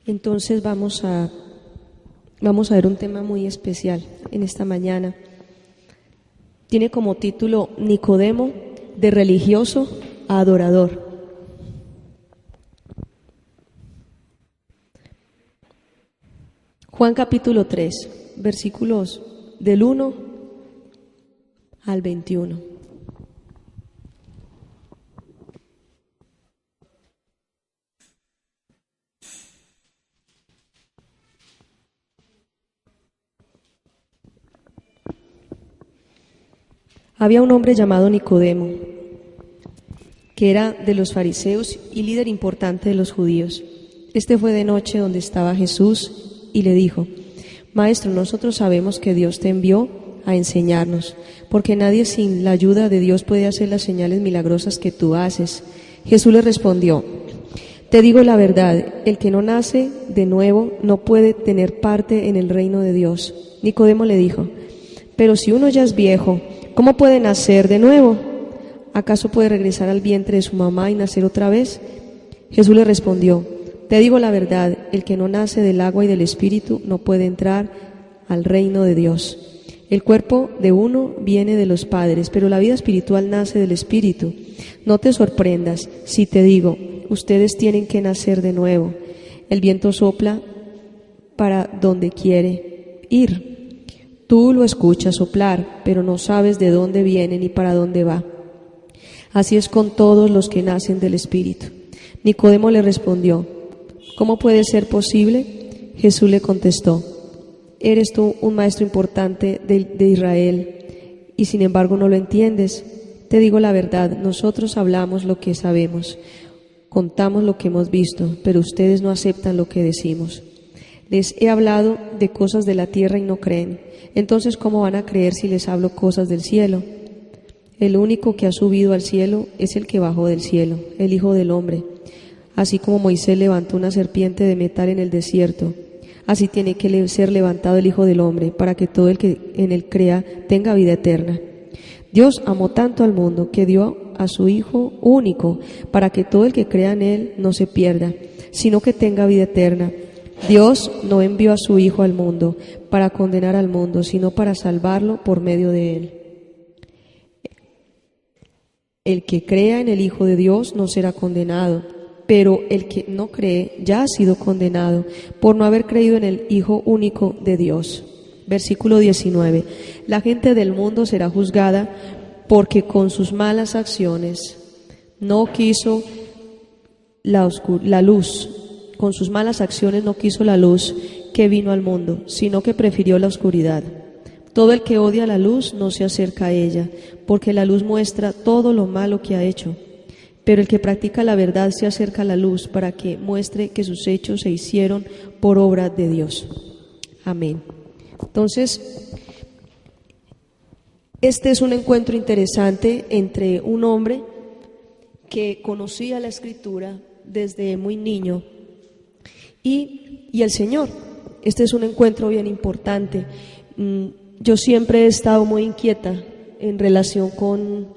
Entonces vamos a ver un tema muy especial en esta mañana. Tiene como título Nicodemo, de religioso a adorador. Juan capítulo 3, versículos del 1 al 21. Había un hombre llamado Nicodemo, que era de los fariseos y líder importante de los judíos. Este fue de noche donde estaba Jesús y le dijo: Maestro, nosotros sabemos que Dios te envió a enseñarnos, porque nadie sin la ayuda de Dios puede hacer las señales milagrosas que tú haces. Jesús le respondió: Te digo la verdad, el que no nace de nuevo no puede tener parte en el reino de Dios. Nicodemo le dijo: Pero si uno ya es viejo, ¿cómo puede nacer de nuevo? ¿Acaso puede regresar al vientre de su mamá y nacer otra vez? Jesús le respondió: Te digo la verdad, el que no nace del agua y del Espíritu no puede entrar al reino de Dios. El cuerpo de uno viene de los padres, pero la vida espiritual nace del Espíritu. No te sorprendas si te digo: ustedes tienen que nacer de nuevo. El viento sopla para donde quiere ir. Tú lo escuchas soplar, pero no sabes de dónde viene ni para dónde va. Así es con todos los que nacen del Espíritu. Nicodemo le respondió: ¿Cómo puede ser posible? Jesús le contestó: ¿Eres tú un maestro importante de Israel y sin embargo no lo entiendes? Te digo la verdad, nosotros hablamos lo que sabemos, contamos lo que hemos visto, pero ustedes no aceptan lo que decimos. Les he hablado de cosas de la tierra y no creen. Entonces, ¿cómo van a creer si les hablo cosas del cielo? El único que ha subido al cielo es el que bajó del cielo, el Hijo del Hombre. Así como Moisés levantó una serpiente de metal en el desierto, así tiene que ser levantado el Hijo del Hombre, para que todo el que en él crea tenga vida eterna. Dios amó tanto al mundo que dio a su Hijo único, para que todo el que crea en él no se pierda, sino que tenga vida eterna. Dios no envió a su Hijo al mundo para condenar al mundo, sino para salvarlo por medio de él. El que crea en el Hijo de Dios no será condenado, pero el que no cree ya ha sido condenado por no haber creído en el Hijo único de Dios. Versículo 19. La gente del mundo será juzgada porque con sus malas acciones no quiso la luz. Con sus malas acciones no quiso la luz que vino al mundo, sino que prefirió la oscuridad. Todo el que odia la luz no se acerca a ella, porque la luz muestra todo lo malo que ha hecho. Pero el que practica la verdad se acerca a la luz para que muestre que sus hechos se hicieron por obra de Dios. Amén. Entonces, este es un encuentro interesante entre un hombre que conocía la Escritura desde muy niño y el Señor. Este es un encuentro bien importante. Yo siempre he estado muy inquieta en relación con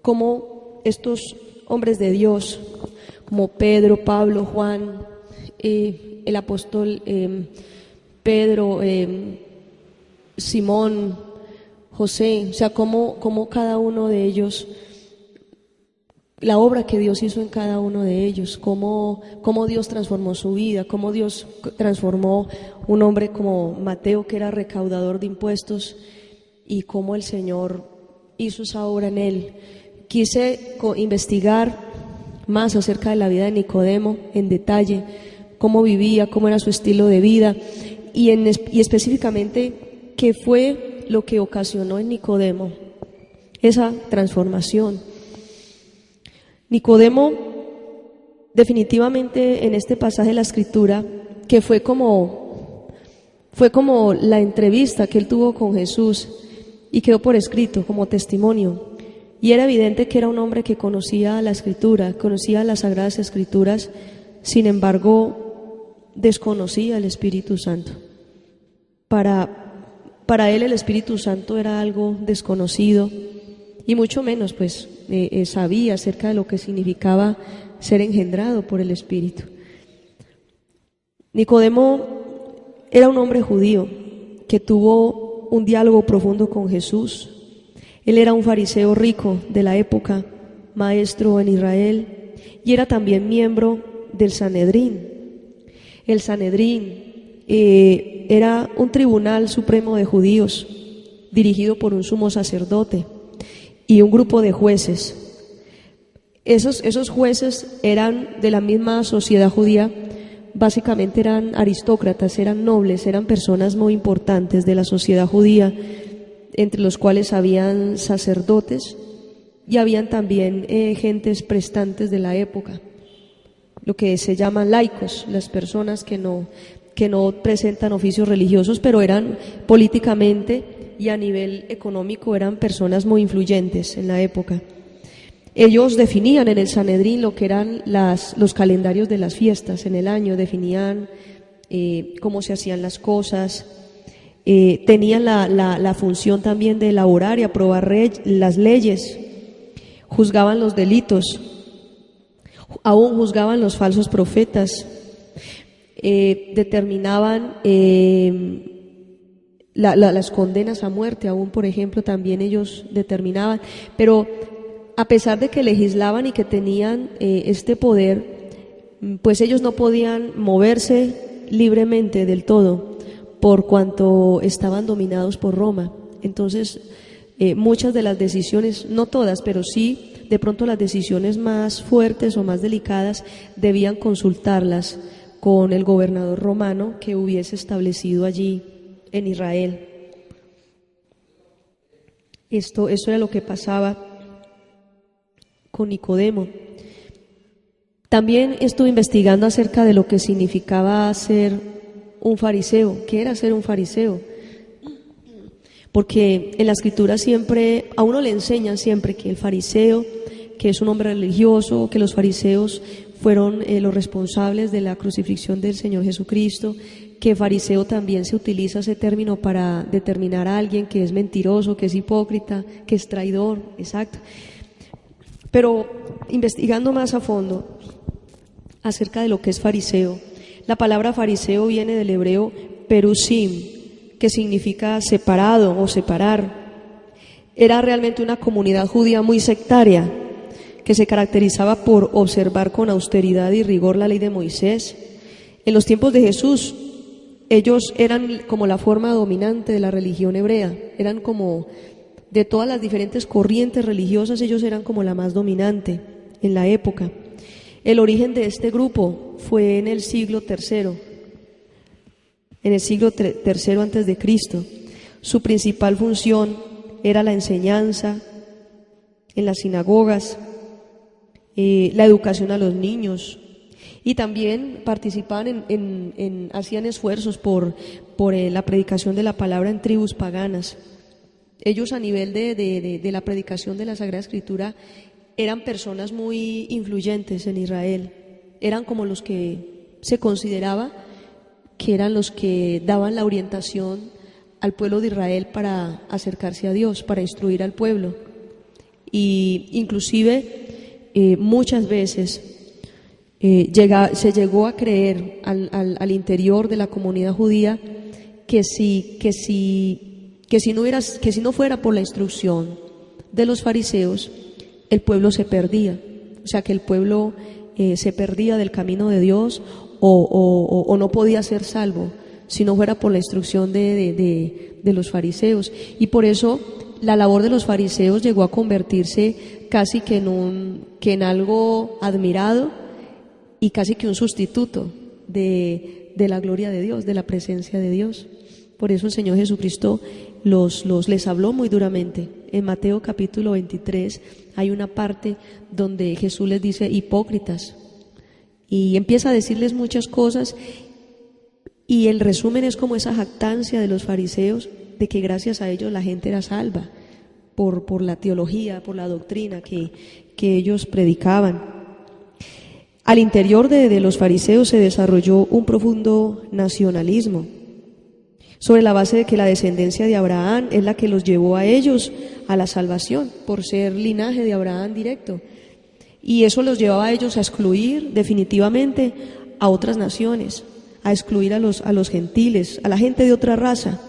cómo estos hombres de Dios, como Pedro, Pablo, Juan, el apóstol Pedro, Simón, José, o sea, cómo cada uno de ellos, la obra que Dios hizo en cada uno de ellos, cómo Dios transformó su vida, cómo Dios transformó un hombre como Mateo, que era recaudador de impuestos, y cómo el Señor hizo esa obra en él. Quise investigar más acerca de la vida de Nicodemo en detalle, cómo vivía, cómo era su estilo de vida y específicamente qué fue lo que ocasionó en Nicodemo esa transformación. Nicodemo, definitivamente en este pasaje de la Escritura, que fue como la entrevista que él tuvo con Jesús y quedó por escrito como testimonio. Y era evidente que era un hombre que conocía la Escritura, conocía las Sagradas Escrituras, sin embargo, desconocía el Espíritu Santo. Para él el Espíritu Santo era algo desconocido y mucho menos sabía acerca de lo que significaba ser engendrado por el Espíritu. Nicodemo era un hombre judío que tuvo un diálogo profundo con Jesús. Él era un fariseo rico de la época, maestro en Israel, y era también miembro del Sanedrín. El Sanedrín era un tribunal supremo de judíos, dirigido por un sumo sacerdote y un grupo de jueces. Esos jueces eran de la misma sociedad judía, básicamente eran aristócratas, eran nobles, eran personas muy importantes de la sociedad judía, entre los cuales habían sacerdotes y habían también gentes prestantes de la época, lo que se llaman laicos, las personas que no presentan oficios religiosos, pero eran políticamente y a nivel económico eran personas muy influyentes en la época. Ellos definían en el Sanedrín lo que eran los calendarios de las fiestas en el año, definían cómo se hacían las cosas, tenían la función también de elaborar y aprobar las leyes, juzgaban los delitos, aún juzgaban los falsos profetas, determinaban las condenas a muerte, aún por ejemplo también ellos determinaban, pero a pesar de que legislaban y que tenían este poder, pues ellos no podían moverse libremente del todo por cuanto estaban dominados por Roma. Entonces muchas de las decisiones, no todas, pero sí de pronto las decisiones más fuertes o más delicadas debían consultarlas con el gobernador romano que hubiese establecido allí en Israel. Eso era lo que pasaba con Nicodemo. También estuve investigando acerca de lo que significaba ser un fariseo. ¿Qué era ser un fariseo? Porque en la Escritura siempre, a uno le enseñan siempre que el fariseo, que es un hombre religioso, que los fariseos fueron los responsables de la crucifixión del Señor Jesucristo, que fariseo también se utiliza ese término para determinar a alguien que es mentiroso, que es hipócrita, que es traidor, exacto. Pero investigando más a fondo acerca de lo que es fariseo, la palabra fariseo viene del hebreo perusim, que significa separado o separar. Era realmente una comunidad judía muy sectaria, que se caracterizaba por observar con austeridad y rigor la ley de Moisés. En los tiempos de Jesús, ellos eran como la forma dominante de la religión hebrea, eran como de todas las diferentes corrientes religiosas, ellos eran como la más dominante en la época. El origen de este grupo fue en el siglo III, antes de Cristo. Su principal función era la enseñanza en las sinagogas, la educación a los niños, y también participaban hacían esfuerzos por la predicación de la palabra en tribus paganas. Ellos a nivel de la predicación de la Sagrada Escritura eran personas muy influyentes en Israel, eran como los que se consideraba que eran los que daban la orientación al pueblo de Israel para acercarse a Dios, para instruir al pueblo. Y inclusive muchas veces se llegó a creer al interior de la comunidad judía que si no fuera por la instrucción de los fariseos, el pueblo se perdía. O sea, que el pueblo se perdía del camino de Dios o no podía ser salvo si no fuera por la instrucción de los fariseos. Y por eso la labor de los fariseos llegó a convertirse casi que en algo admirado y casi que un sustituto de la gloria de Dios, de la presencia de Dios. Por eso el Señor Jesucristo les habló muy duramente. En Mateo capítulo 23 hay una parte donde Jesús les dice hipócritas y empieza a decirles muchas cosas, y el resumen es como esa jactancia de los fariseos de que gracias a ellos la gente era salva por la teología, por la doctrina que ellos predicaban. Al interior de los fariseos se desarrolló un profundo nacionalismo, sobre la base de que la descendencia de Abraham es la que los llevó a ellos a la salvación, por ser linaje de Abraham directo. Y eso los llevaba a ellos a excluir definitivamente a otras naciones, a excluir a los gentiles, a la gente de otra raza.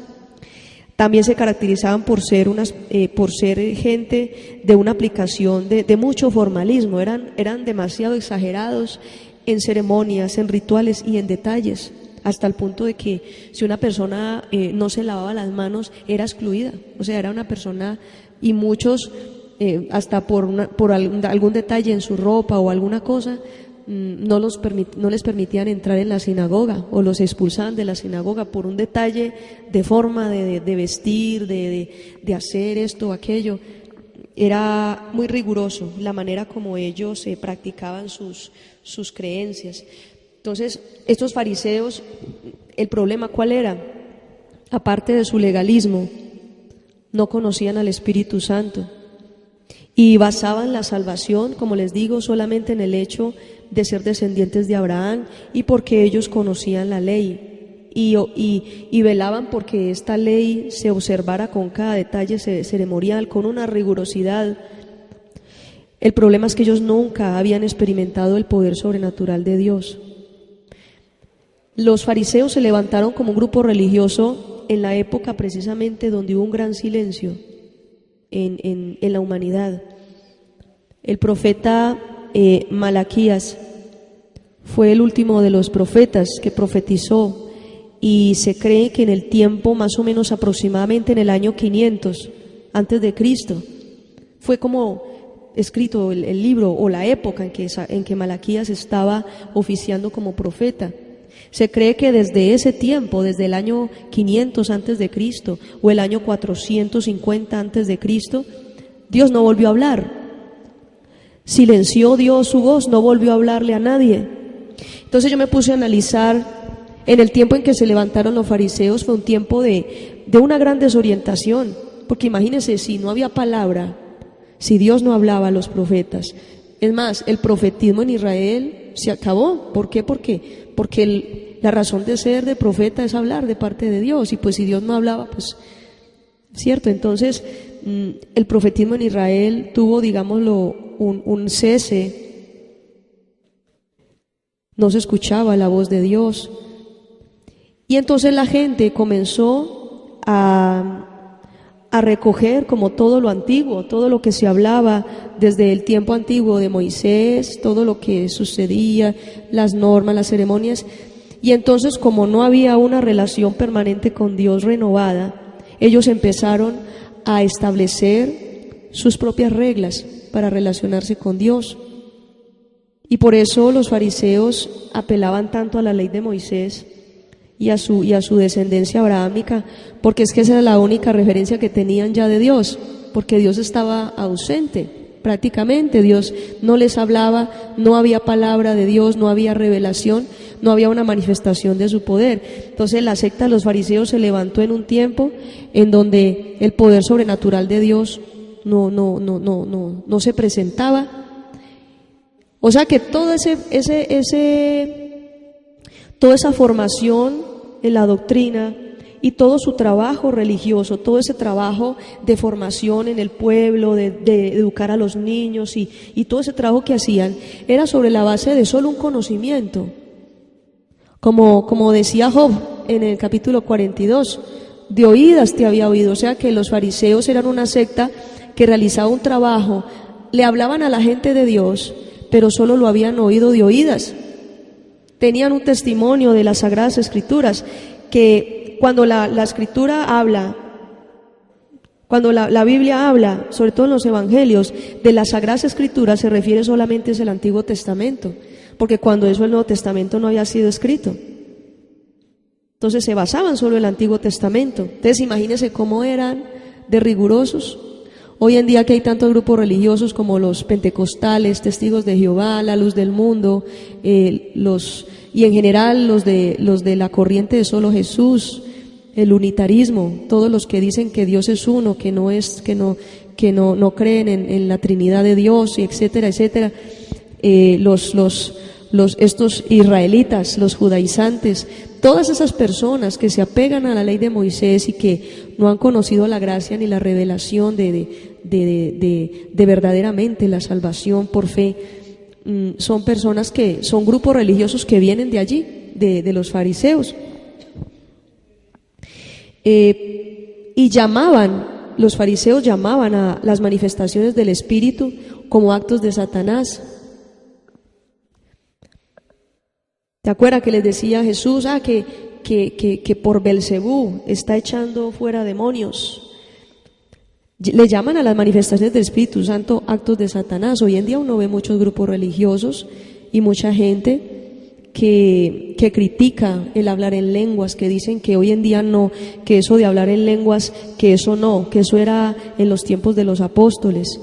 También se caracterizaban por ser gente de una aplicación de mucho formalismo, eran demasiado exagerados en ceremonias, en rituales y en detalles, hasta el punto de que si una persona no se lavaba las manos era excluida, o sea, era una persona, y muchos hasta por algún detalle en su ropa o alguna cosa, no les permitían entrar en la sinagoga o los expulsaban de la sinagoga por un detalle de forma de vestir, de hacer esto o aquello. Era muy riguroso la manera como ellos practicaban sus creencias. Entonces, estos fariseos, ¿el problema cuál era? Aparte de su legalismo, no conocían al Espíritu Santo y basaban la salvación, como les digo, solamente en el hecho de ser descendientes de Abraham y porque ellos conocían la ley y velaban porque esta ley se observara con cada detalle ceremonial, con una rigurosidad. El problema es que ellos nunca habían experimentado el poder sobrenatural de Dios. Los fariseos se levantaron como un grupo religioso en la época precisamente donde hubo un gran silencio en la humanidad. El profeta Malaquías fue el último de los profetas que profetizó, y se cree que en el tiempo más o menos aproximadamente en el año 500 antes de Cristo fue como escrito el libro o la época en que Malaquías estaba oficiando como profeta. Se cree que desde ese tiempo, desde el año 500 antes de Cristo o el año 450 antes de Cristo, Dios no volvió a hablar. Silenció Dios su voz, no volvió a hablarle a nadie. Entonces yo me puse a analizar, en el tiempo en que se levantaron los fariseos fue un tiempo de una gran desorientación, porque imagínense, si no había palabra, si Dios no hablaba a los profetas. Es más, el profetismo en Israel se acabó. ¿Por qué? Porque la razón de ser de profeta es hablar de parte de Dios, y pues si Dios no hablaba, pues cierto. Entonces el profetismo en Israel tuvo, digámoslo, un cese. No se escuchaba la voz de Dios, y entonces la gente comenzó a recoger como todo lo antiguo, todo lo que se hablaba desde el tiempo antiguo de Moisés, todo lo que sucedía, las normas, las ceremonias. Y entonces, como no había una relación permanente con Dios renovada, ellos empezaron a establecer sus propias reglas para relacionarse con Dios. Y por eso los fariseos apelaban tanto a la ley de Moisés y a su descendencia abrahámica, porque es que esa era la única referencia que tenían ya de Dios, porque Dios estaba ausente prácticamente. Dios no les hablaba, no había palabra de Dios, no había revelación, no había una manifestación de su poder. Entonces la secta de los fariseos se levantó en un tiempo en donde el poder sobrenatural de Dios no se presentaba. O sea que toda esa formación en la doctrina y todo su trabajo religioso, todo ese trabajo de formación en el pueblo, de educar a los niños y todo ese trabajo que hacían, era sobre la base de solo un conocimiento. Como decía Job en el capítulo 42, de oídas te había oído. O sea que los fariseos eran una secta que realizaba un trabajo, le hablaban a la gente de Dios, pero solo lo habían oído de oídas. Tenían un testimonio de las Sagradas Escrituras, que cuando la Escritura habla, cuando la Biblia habla, sobre todo en los Evangelios, de las Sagradas Escrituras, se refiere solamente al Antiguo Testamento, porque cuando eso el Nuevo Testamento no había sido escrito. Entonces se basaban solo en el Antiguo Testamento. Entonces imagínense cómo eran de rigurosos. Hoy en día que hay tantos grupos religiosos como los pentecostales, testigos de Jehová, la luz del mundo, y en general los de la corriente de solo Jesús, el unitarismo, todos los que dicen que Dios es uno, que no creen en la Trinidad de Dios, y etcétera, etcétera. Estos israelitas, los judaizantes, todas esas personas que se apegan a la ley de Moisés y que no han conocido la gracia ni la revelación de verdaderamente la salvación por fe, son personas son grupos religiosos que vienen de allí, de los fariseos. Y los fariseos llamaban a las manifestaciones del Espíritu como actos de Satanás. ¿Te acuerdas que les decía Jesús, que por Belcebú está echando fuera demonios? Le llaman a las manifestaciones del Espíritu Santo actos de Satanás. Hoy en día uno ve muchos grupos religiosos y mucha gente que critica el hablar en lenguas, que dicen que hoy en día no, que eso de hablar en lenguas, que eso no, que eso era en los tiempos de los apóstoles.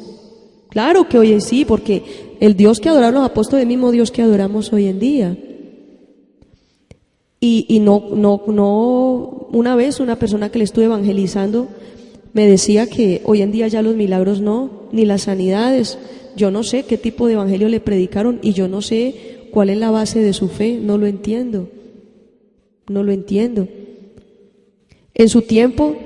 Claro que hoy sí, porque el Dios que adoraron los apóstoles es el mismo Dios que adoramos hoy en día. Y no, una vez una persona que le estuve evangelizando me decía que hoy en día ya los milagros no, ni las sanidades. Yo no sé qué tipo de evangelio le predicaron y yo no sé cuál es la base de su fe, no lo entiendo. En su tiempo,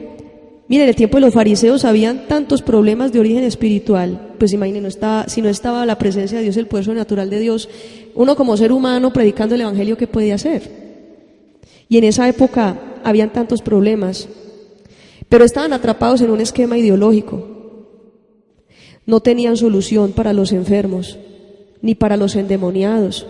miren, en el tiempo de los fariseos habían tantos problemas de origen espiritual. Pues imaginen, si no estaba la presencia de Dios, el poder sobrenatural de Dios, uno como ser humano predicando el evangelio, ¿qué podía hacer? Y en esa época habían tantos problemas, pero estaban atrapados en un esquema ideológico. No tenían solución para los enfermos, ni para los endemoniados.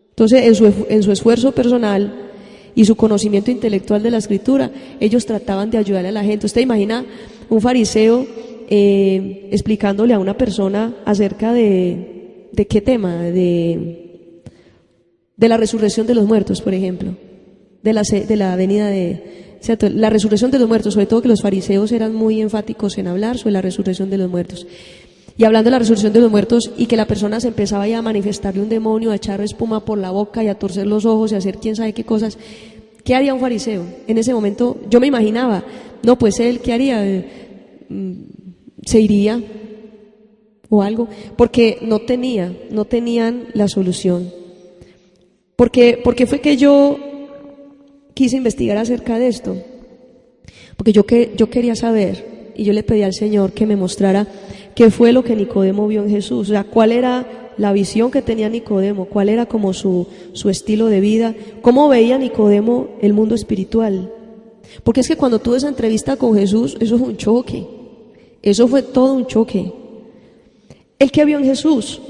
Entonces, en su esfuerzo personal y su conocimiento intelectual de la Escritura, ellos trataban de ayudar a la gente. Usted imagina un fariseo explicándole a una persona acerca de qué tema, de la resurrección de los muertos, por ejemplo, de la venida la resurrección de los muertos, sobre todo que los fariseos eran muy enfáticos en hablar sobre la resurrección de los muertos. Y hablando de la resurrección de los muertos y que la persona se empezaba ya a manifestarle un demonio, a echar espuma por la boca y a torcer los ojos y a hacer quién sabe qué cosas, ¿qué haría un fariseo? En ese momento yo me imaginaba, no, pues él, ¿qué haría? Se iría o algo, porque no tenían la solución. Porque fue que yo quise investigar acerca de esto, porque yo quería saber, y yo le pedí al Señor que me mostrara qué fue lo que Nicodemo vio en Jesús, o sea, cuál era la visión que tenía Nicodemo, cuál era como su estilo de vida, cómo veía Nicodemo el mundo espiritual. Porque es que cuando tuve esa entrevista con Jesús, eso fue un choque, eso fue todo un choque. ¿El que vio en Jesús?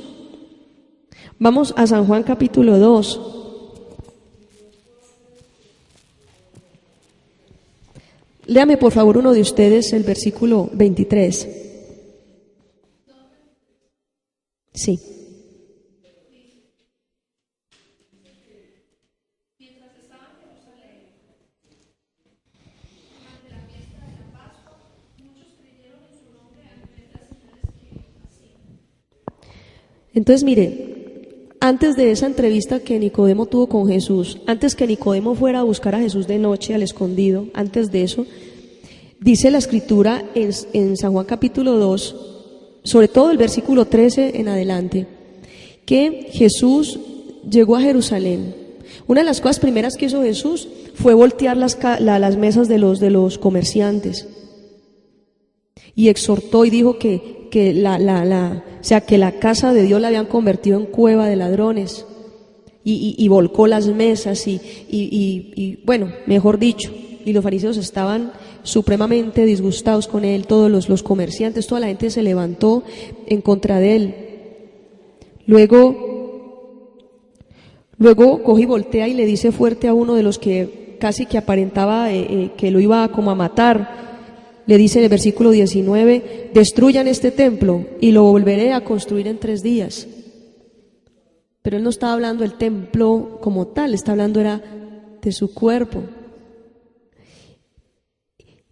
Vamos a San Juan capítulo 2. Léame por favor uno de ustedes el versículo 23. Sí. Entonces, mire, antes de esa entrevista que Nicodemo tuvo con Jesús, antes que Nicodemo fuera a buscar a Jesús de noche al escondido, antes de eso, dice la Escritura en San Juan capítulo 2, sobre todo el versículo 13 en adelante, que Jesús llegó a Jerusalén. Una de las cosas primeras que hizo Jesús fue voltear las mesas de los comerciantes y exhortó y dijo que la casa de Dios la habían convertido en cueva de ladrones y volcó las mesas y bueno, mejor dicho, y los fariseos estaban supremamente disgustados con él, todos los comerciantes, toda la gente se levantó en contra de él. Luego coge y voltea y le dice fuerte a uno de los que casi que aparentaba que lo iba como a matar. Le dice en el versículo 19, destruyan este templo y lo volveré a construir en 3 días. Pero él no estaba hablando del templo como tal, está hablando era de su cuerpo.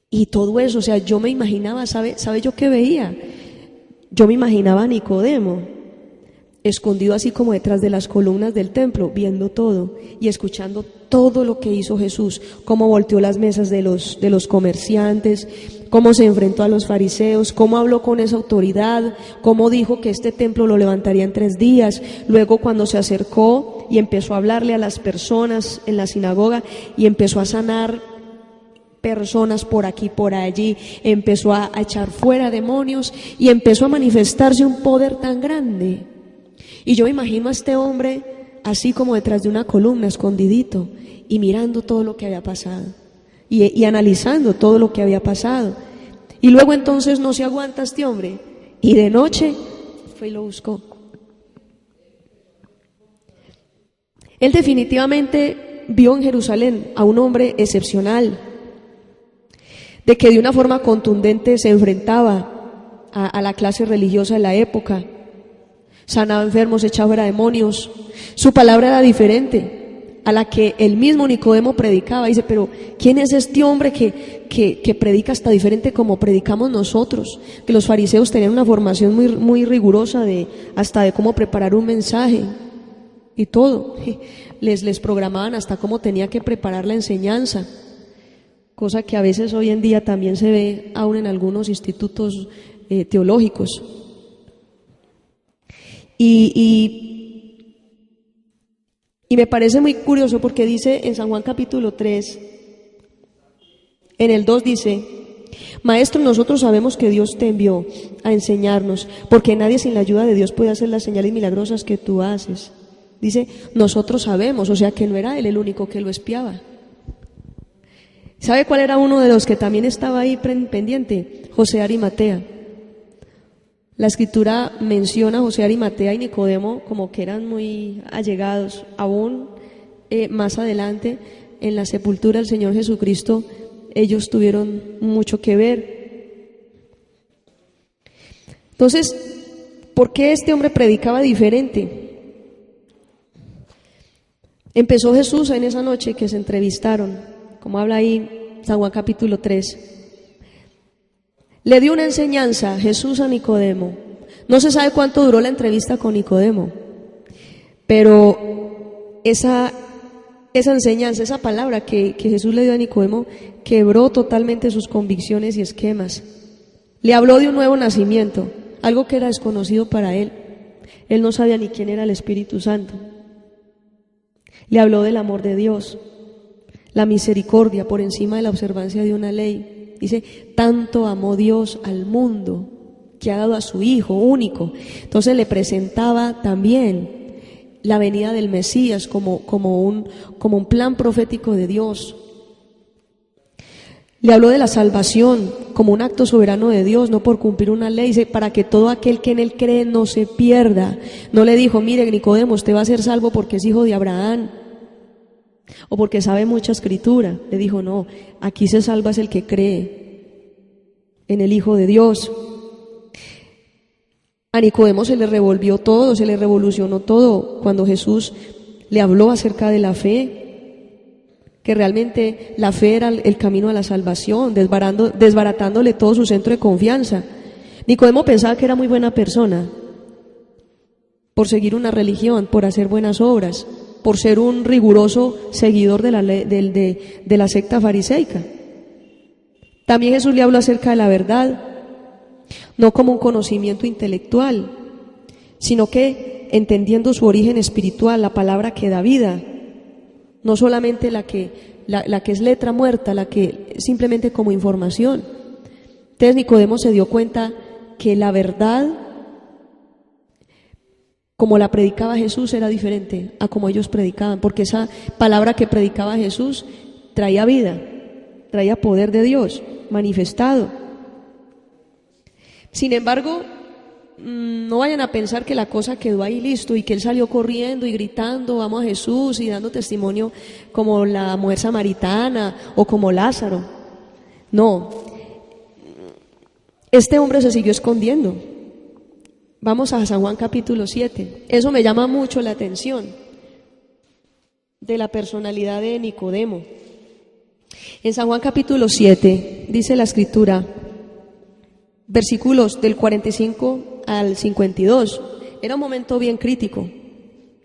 Y todo eso, o sea, yo me imaginaba, ¿sabe yo qué veía? Yo me imaginaba a Nicodemo, escondido así como detrás de las columnas del templo, viendo todo y escuchando todo lo que hizo Jesús, cómo volteó las mesas de los comerciantes, cómo se enfrentó a los fariseos, cómo habló con esa autoridad, cómo dijo que este templo lo levantaría en 3 días. Luego cuando se acercó y empezó a hablarle a las personas en la sinagoga y empezó a sanar personas por aquí, por allí, empezó a echar fuera demonios y empezó a manifestarse un poder tan grande. Y yo me imagino a este hombre así como detrás de una columna, escondidito, y mirando todo lo que había pasado, y analizando todo lo que había pasado. Y luego entonces no se aguanta este hombre, y de noche fue y lo buscó. Él definitivamente vio en Jerusalén a un hombre excepcional, de que de una forma contundente se enfrentaba a la clase religiosa de la época, sanaba enfermos, echaba fuera demonios. Su palabra era diferente a la que el mismo Nicodemo predicaba. Dice, pero ¿quién es este hombre que predica hasta diferente como predicamos nosotros? Que los fariseos tenían una formación muy rigurosa hasta de cómo preparar un mensaje y todo. Les programaban hasta cómo tenía que preparar la enseñanza, cosa que a veces hoy en día también se ve aún en algunos institutos teológicos. Y me parece muy curioso porque dice en San Juan capítulo 3, en el 2 dice: Maestro, nosotros sabemos que Dios te envió a enseñarnos, porque nadie sin la ayuda de Dios puede hacer las señales milagrosas que tú haces. Dice, nosotros sabemos, o sea que no era él el único que lo espiaba. ¿Sabe cuál era uno de los que también estaba ahí pendiente? José de Arimatea. La Escritura menciona a José de Arimatea y Nicodemo como que eran muy allegados. Aún más adelante, en la sepultura del Señor Jesucristo, ellos tuvieron mucho que ver. Entonces, ¿por qué este hombre predicaba diferente? Empezó Jesús en esa noche que se entrevistaron, como habla ahí San Juan capítulo 3. Le dio una enseñanza Jesús a Nicodemo. No se sabe cuánto duró la entrevista con Nicodemo, pero esa enseñanza, esa palabra que Jesús le dio a Nicodemo, quebró totalmente sus convicciones y esquemas. Le habló de un nuevo nacimiento, algo que era desconocido para él. Él no sabía ni quién era el Espíritu Santo. Le habló del amor de Dios, la misericordia por encima de la observancia de una ley. Dice, tanto amó Dios al mundo que ha dado a su Hijo único. Entonces le presentaba también la venida del Mesías como un plan profético de Dios. Le habló de la salvación como un acto soberano de Dios, no por cumplir una ley. Dice, para que todo aquel que en él cree no se pierda. No le dijo, mire Nicodemo, usted va a ser salvo porque es hijo de Abraham o porque sabe mucha escritura. Le dijo, no, aquí se salva es el que cree en el Hijo de Dios. A Nicodemo se le revolvió todo, se le revolucionó todo cuando Jesús le habló acerca de la fe, que realmente la fe era el camino a la salvación, desbaratándole todo su centro de confianza. Nicodemo pensaba que era muy buena persona por seguir una religión, por hacer buenas obras, por ser un riguroso seguidor de la ley, de la secta fariseica. También Jesús le habló acerca de la verdad, no como un conocimiento intelectual, sino que entendiendo su origen espiritual, la palabra que da vida, no solamente la que es letra muerta, la que simplemente como información. Entonces Nicodemo se dio cuenta que la verdad, como la predicaba Jesús, era diferente a como ellos predicaban, porque esa palabra que predicaba Jesús traía vida, traía poder de Dios manifestado. Sin embargo, no vayan a pensar que la cosa quedó ahí listo y que él salió corriendo y gritando, vamos a Jesús, y dando testimonio como la mujer samaritana o como Lázaro. No, este hombre se siguió escondiendo. Vamos a San Juan capítulo 7. Eso me llama mucho la atención de la personalidad de Nicodemo. En San Juan capítulo 7 dice la Escritura, versículos del 45 al 52. Era un momento bien crítico.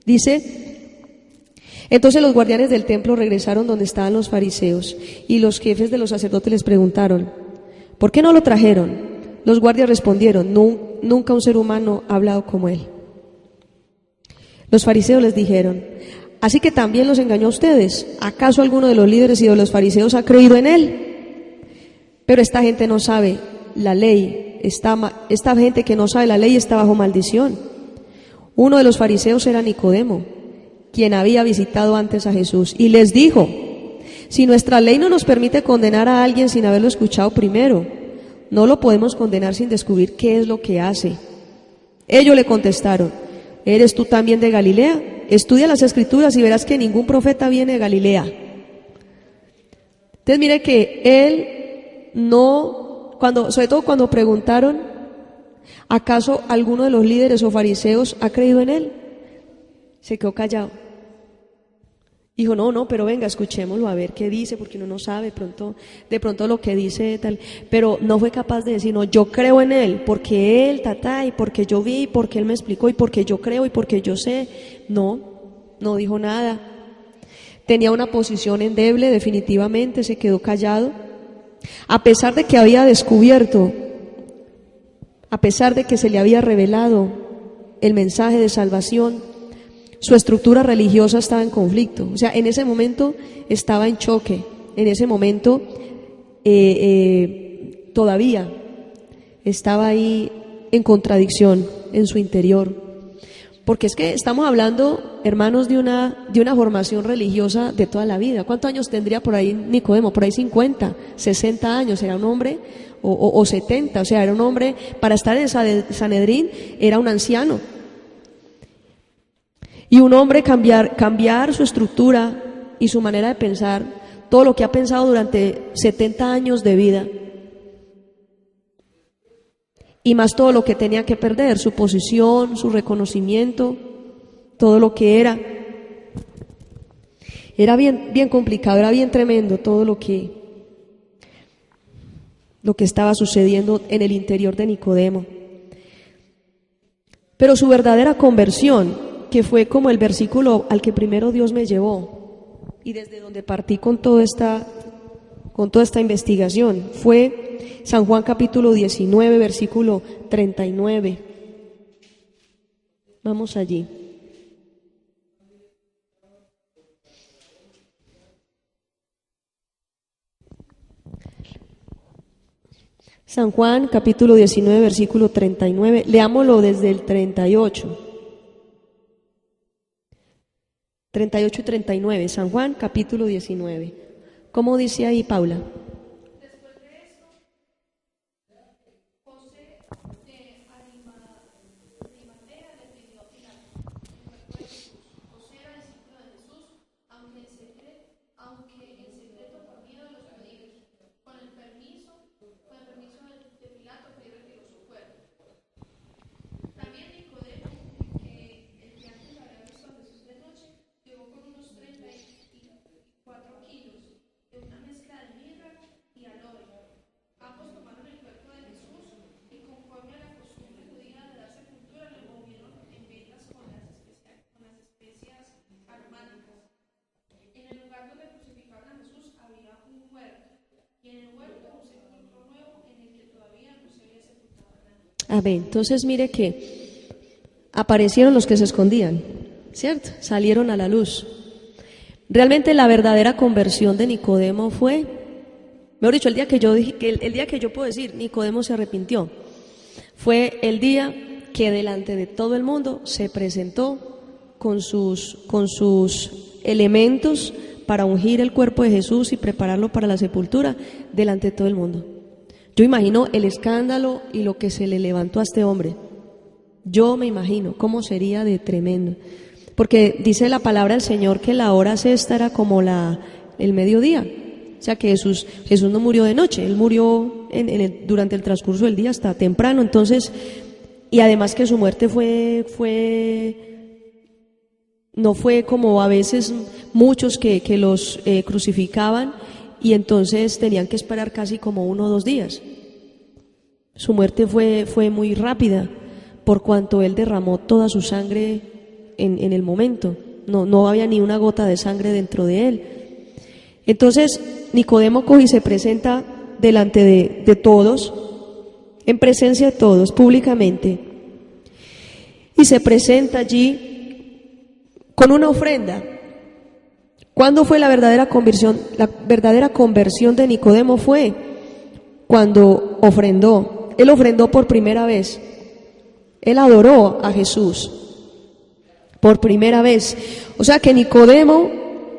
Dice, entonces los guardianes del templo regresaron donde estaban los fariseos y los jefes de los sacerdotes les preguntaron, ¿por qué no lo trajeron? Los guardias respondieron, nunca un ser humano ha hablado como él. Los fariseos les dijeron, así que también los engañó a ustedes. ¿Acaso alguno de los líderes y de los fariseos ha creído en él? Pero esta gente no sabe la ley, esta gente que no sabe la ley está bajo maldición. Uno de los fariseos era Nicodemo, quien había visitado antes a Jesús, y les dijo: si nuestra ley no nos permite condenar a alguien sin haberlo escuchado primero, no lo podemos condenar sin descubrir qué es lo que hace. Ellos le contestaron: ¿eres tú también de Galilea? Estudia las Escrituras y verás que ningún profeta viene de Galilea. Entonces mire que él no, sobre todo cuando preguntaron, ¿acaso alguno de los líderes o fariseos ha creído en él? Se quedó callado. Dijo: no, pero venga, escuchémoslo a ver qué dice, porque uno no sabe de pronto lo que dice tal. Pero no fue capaz de decir: no, yo creo en él, porque él, y porque yo vi, y porque él me explicó, y porque yo creo, y porque yo sé. No dijo nada. Tenía una posición endeble, definitivamente, se quedó callado. A pesar de que había descubierto, a pesar de que se le había revelado el mensaje de salvación, su estructura religiosa estaba en conflicto. O sea, en ese momento estaba en choque. En ese momento todavía estaba ahí en contradicción en su interior. Porque es que estamos hablando, hermanos, de una formación religiosa de toda la vida. ¿Cuántos años tendría por ahí Nicodemo? Por ahí 50, 60 años. Era un hombre, o 70. O sea, era un hombre, para estar en Sanedrín, era un anciano. Y un hombre cambiar su estructura y su manera de pensar, todo lo que ha pensado durante 70 años de vida, y más todo lo que tenía que perder, su posición, su reconocimiento, todo lo que era bien complicado, era bien tremendo todo lo que estaba sucediendo en el interior de Nicodemo. Pero su verdadera conversión, que fue como el versículo al que primero Dios me llevó, y desde donde partí con toda esta investigación, fue San Juan capítulo 19, versículo 39. Vamos allí. San Juan capítulo 19, versículo 39. Leámoslo desde el 38. 38 y 39, San Juan capítulo 19. ¿Cómo dice ahí, Paula? Después de esto, José de Arimatea le pidió a Pilato el cuerpo de Jesús. José era discípulo de Jesús, aunque en secreto por miedo de los judíos. Con el permiso de Pilato pidió retiró su cuerpo. También Nicodemo, el que antes había visto a Jesús de noche, llegó con unos 34 kilos de una mezcla de mirra y aloe. Ambos tomaron el cuerpo de Jesús y, conforme a la costumbre judía de dar sepultura, lo envolvieron en vendas con las especias aromáticas. En el lugar donde crucificaron a Jesús había un huerto, y en el huerto un sepulcro nuevo en el que todavía no se había sepultado nadie. Amén. Entonces mire que aparecieron los que se escondían, ¿cierto? Salieron a la luz. Realmente la verdadera conversión de Nicodemo fue, mejor dicho, el día que yo puedo decir Nicodemo se arrepintió, fue el día que delante de todo el mundo se presentó con sus elementos para ungir el cuerpo de Jesús y prepararlo para la sepultura delante de todo el mundo. Yo imagino el escándalo y lo que se le levantó a este hombre. Yo me imagino cómo sería de tremendo. Porque dice la palabra del Señor que la hora sexta era como el mediodía. O sea que Jesús no murió de noche, Él murió durante el transcurso del día hasta temprano. Entonces, y además que su muerte no fue como a veces muchos que los crucificaban y entonces tenían que esperar casi como 1 o 2 días. Su muerte fue muy rápida, por cuanto Él derramó toda su sangre en el momento. No había ni una gota de sangre dentro de Él. Entonces Nicodemo coge y se presenta delante de todos, en presencia de todos, públicamente, y se presenta allí con una ofrenda. ¿Cuándo fue la verdadera conversión? La verdadera conversión de Nicodemo fue cuando ofrendó. Él ofrendó por primera vez. Él adoró a Jesús. por primera vez. O sea que Nicodemo,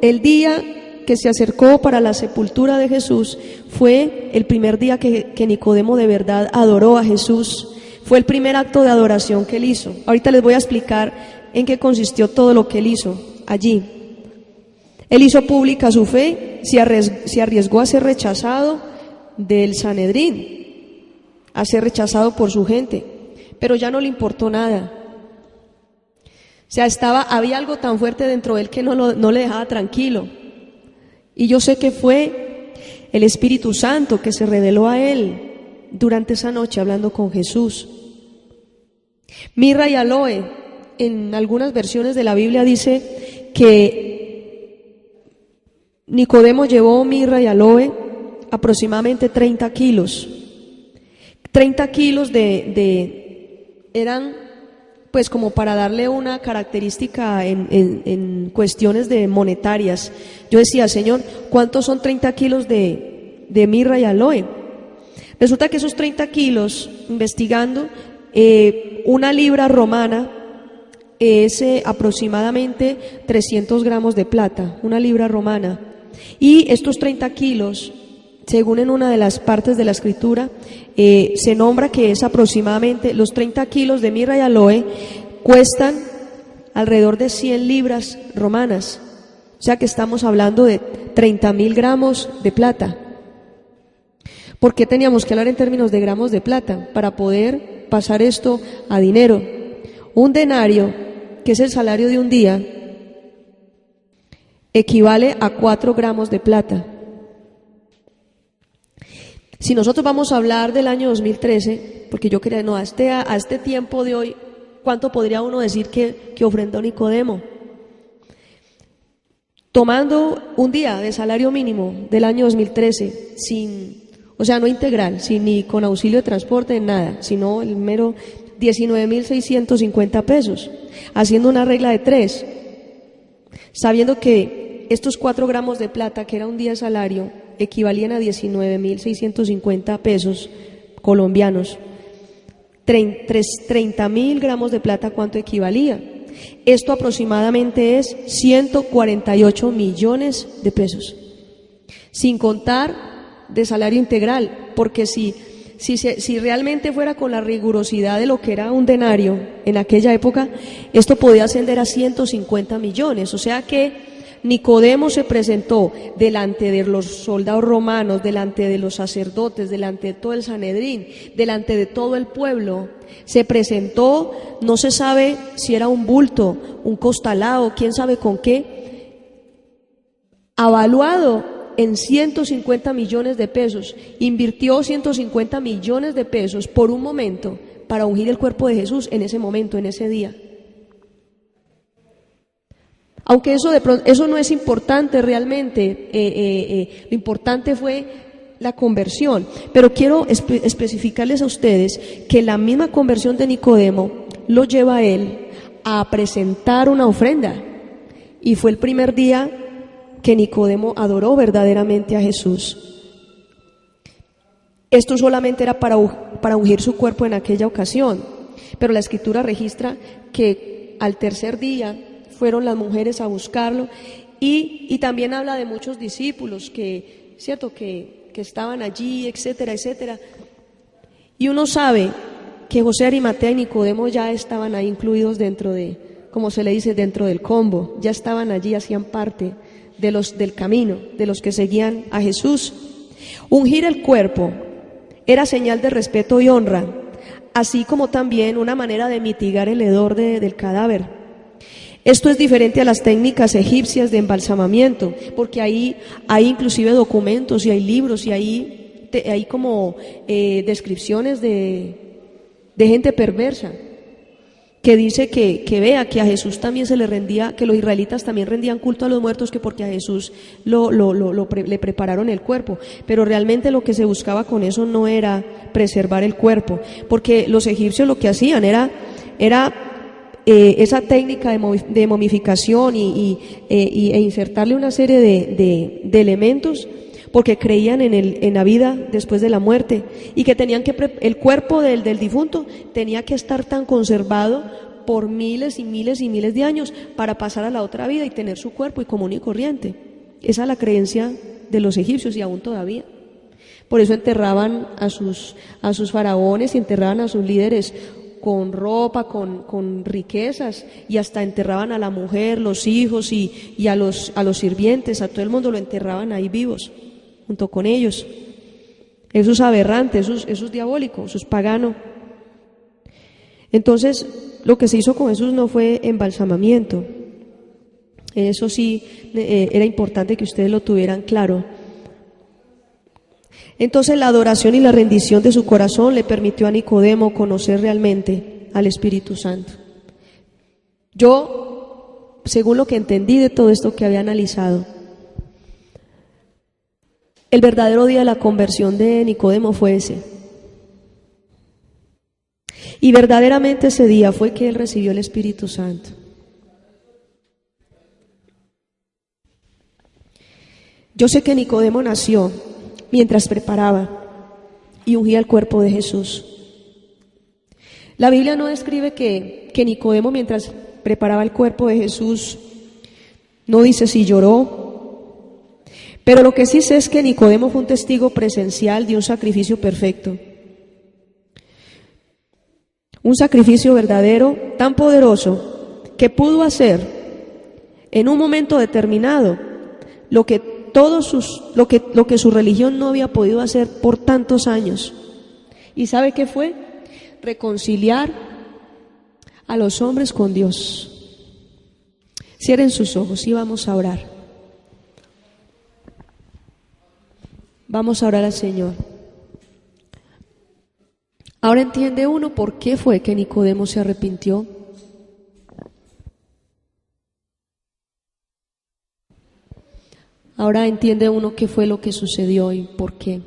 el día que se acercó para la sepultura de Jesús, fue el primer día que Nicodemo de verdad adoró a Jesús. Fue el primer acto de adoración que él hizo. Ahorita les voy a explicar en qué consistió todo lo que él hizo allí. Él hizo pública su fe, se arriesgó a ser rechazado del Sanedrín, a ser rechazado por su gente, pero ya no le importó nada. O sea, había algo tan fuerte dentro de él que no le dejaba tranquilo. Y yo sé que fue el Espíritu Santo que se reveló a él durante esa noche hablando con Jesús. Mirra y aloe, en algunas versiones de la Biblia dice que Nicodemo llevó mirra y aloe aproximadamente 30 kilos. 30 kilos eran pues como para darle una característica en cuestiones de monetarias. Yo decía, Señor, ¿cuántos son 30 kilos de mirra y aloe? Resulta que esos 30 kilos, investigando, una libra romana es aproximadamente 300 gramos de plata, una libra romana. Y estos 30 kilos, según en una de las partes de la escritura, se nombra que es aproximadamente, los 30 kilos de mirra y aloe cuestan alrededor de 100 libras romanas. O sea que estamos hablando de 30.000 gramos de plata. ¿Por qué teníamos que hablar en términos de gramos de plata? Para poder pasar esto a dinero. Un denario, que es el salario de un día, equivale a 4 gramos de plata. Si nosotros vamos a hablar del año 2013, porque yo quería, a este tiempo de hoy, ¿cuánto podría uno decir que ofrendó Nicodemo? Tomando un día de salario mínimo del año 2013, no integral, ni con auxilio de transporte, nada, sino el mero 19.650 pesos, haciendo una regla de 3, sabiendo que estos 4 gramos de plata, que era un día de salario, equivalían a 19.650 pesos colombianos. 30.000 gramos de plata, ¿cuánto equivalía? Esto aproximadamente es 148 millones de pesos, sin contar de salario integral, porque si realmente fuera con la rigurosidad de lo que era un denario en aquella época, esto podía ascender a 150 millones, o sea que Nicodemo se presentó delante de los soldados romanos, delante de los sacerdotes, delante de todo el Sanedrín, delante de todo el pueblo. Se presentó, no se sabe si era un bulto, un costalado, quién sabe con qué, avaluado en 150 millones de pesos. Invirtió 150 millones de pesos por un momento para ungir el cuerpo de Jesús en ese momento, en ese día. Aunque eso no es importante realmente, lo importante fue la conversión. Pero quiero especificarles a ustedes que la misma conversión de Nicodemo lo lleva a él a presentar una ofrenda. Y fue el primer día que Nicodemo adoró verdaderamente a Jesús. Esto solamente era para ungir su cuerpo en aquella ocasión. Pero la Escritura registra que al tercer día fueron las mujeres a buscarlo y también habla de muchos discípulos que estaban allí, etcétera, etcétera. Y uno sabe que José de Arimatea y Nicodemo ya estaban ahí incluidos dentro de, como se le dice, dentro del combo, ya estaban allí, hacían parte del camino, de los que seguían a Jesús. Ungir el cuerpo era señal de respeto y honra, así como también una manera de mitigar el hedor del cadáver. Esto es diferente a las técnicas egipcias de embalsamamiento, porque ahí hay inclusive documentos y hay libros y hay como descripciones de gente perversa que dice que vea que a Jesús también se le rendía, que los israelitas también rendían culto a los muertos, que porque a Jesús le prepararon el cuerpo, pero realmente lo que se buscaba con eso no era preservar el cuerpo, porque los egipcios lo que hacían era esa técnica de momificación e insertarle una serie de elementos, porque creían en la vida después de la muerte y que tenían que el cuerpo del difunto tenía que estar tan conservado por miles y miles y miles de años para pasar a la otra vida y tener su cuerpo y común y corriente. Esa es la creencia de los egipcios y aún todavía. Por eso enterraban a sus faraones y enterraban a sus líderes con ropa, con riquezas, y hasta enterraban a la mujer, los hijos y a los sirvientes, a todo el mundo lo enterraban ahí vivos, junto con ellos. Eso es aberrante, eso es diabólico, eso es pagano. Entonces, lo que se hizo con Jesús no fue embalsamamiento. Eso sí, era importante que ustedes lo tuvieran claro. Entonces, la adoración y la rendición de su corazón le permitió a Nicodemo conocer realmente al Espíritu Santo. Yo, según lo que entendí de todo esto que había analizado, el verdadero día de la conversión de Nicodemo fue ese. Y verdaderamente ese día fue que él recibió el Espíritu Santo. Yo sé que Nicodemo nació mientras preparaba y ungía el cuerpo de Jesús. La Biblia no describe que Nicodemo, mientras preparaba el cuerpo de Jesús, no dice si lloró, pero lo que sí sé es que Nicodemo fue un testigo presencial de un sacrificio perfecto. Un sacrificio verdadero, tan poderoso, que pudo hacer en un momento determinado lo que su religión no había podido hacer por tantos años. ¿Y sabe qué fue? Reconciliar a los hombres con Dios. Cierren sus ojos y vamos a orar. Vamos a orar al Señor. Ahora entiende uno por qué fue que Nicodemo se arrepintió. Ahora entiende uno qué fue lo que sucedió y por qué.